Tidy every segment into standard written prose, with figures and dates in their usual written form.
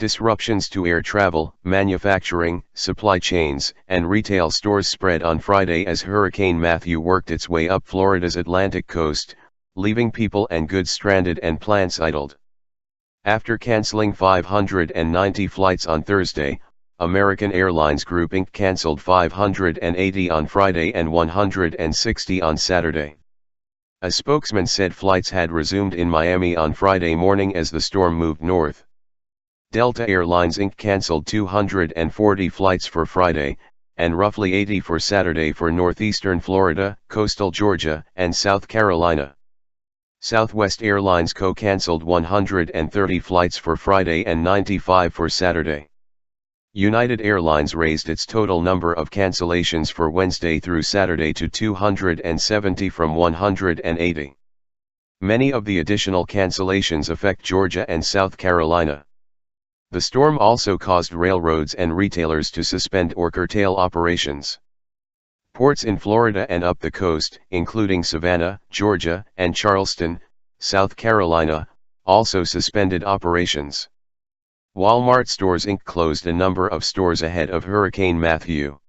Disruptions to air travel, manufacturing, supply chains, and retail stores spread on Friday as Hurricane Matthew worked its way up Florida's Atlantic coast, leaving people and goods stranded and plants idled. After canceling 590 flights on Thursday, American Airlines Group Inc. canceled 580 on Friday and 160 on Saturday. A spokesman said flights had resumed in Miami on Friday morning as the storm moved north. Delta Airlines Inc. canceled 240 flights for Friday, and roughly 80 for Saturday for northeastern Florida, coastal Georgia, and South Carolina. Southwest Airlines Co. canceled 130 flights for Friday and 95 for Saturday. United Airlines raised its total number of cancellations for Wednesday through Saturday to 270 from 180. Many of the additional cancellations affect Georgia and South Carolina. The storm also caused railroads and retailers to suspend or curtail operations. Ports in Florida and up the coast, including Savannah, Georgia, and Charleston, South Carolina, also suspended operations. Walmart Stores Inc. closed a number of stores ahead of Hurricane Matthew.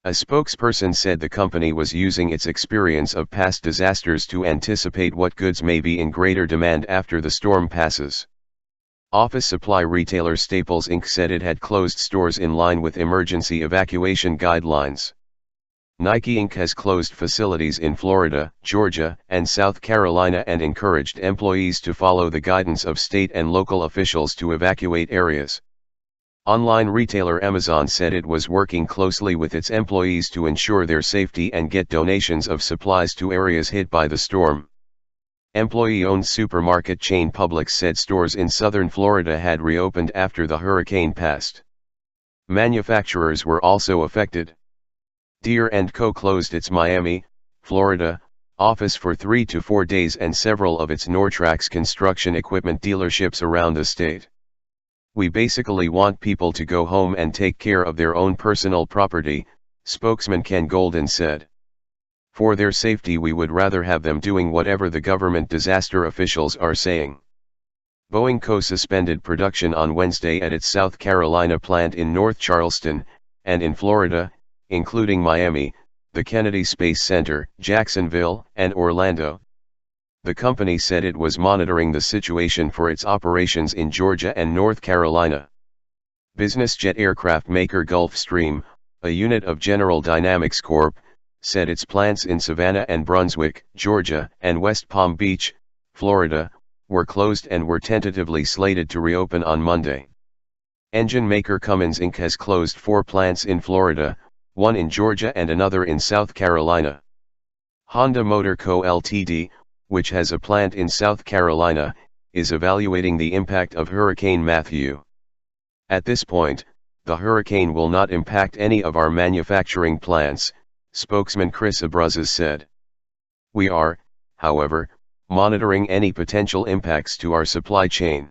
A spokesperson said the company was using its experience of past disasters to anticipate what goods may be in greater demand after the storm passes. Office supply retailer Staples Inc. said it had closed stores in line with emergency evacuation guidelines. Nike Inc. has closed facilities in Florida, Georgia, and South Carolina and encouraged employees to follow the guidance of state and local officials to evacuate areas. Online retailer Amazon said it was working closely with its employees to ensure their safety and get donations of supplies to areas hit by the storm. Employee-owned supermarket chain Publix said stores in southern Florida had reopened after the hurricane passed. Manufacturers were also affected. Deere & Co. closed its Miami, Florida, office for 3 to 4 days and several of its Nortrax construction equipment dealerships around the state. "We basically want people to go home and take care of their own personal property," spokesman Ken Golden said. "For their safety we would rather have them doing whatever the government disaster officials are saying." Boeing Co. suspended production on Wednesday at its South Carolina plant in North Charleston, and in Florida, including Miami, the Kennedy Space Center, Jacksonville, and Orlando. The company said it was monitoring the situation for its operations in Georgia and North Carolina. Business jet aircraft maker Gulfstream, a unit of General Dynamics Corp., said its plants in Savannah and Brunswick, Georgia, and West Palm Beach, Florida, were closed and were tentatively slated to reopen on Monday. Engine maker Cummins Inc. has closed 4 plants in Florida, 1 in Georgia and another in South Carolina. Honda Motor Co. Ltd., which has a plant in South Carolina, is evaluating the impact of Hurricane Matthew. "At this point, the hurricane will not impact any of our manufacturing plants," spokesman Chris Abruzzes said. "We are, however, monitoring any potential impacts to our supply chain."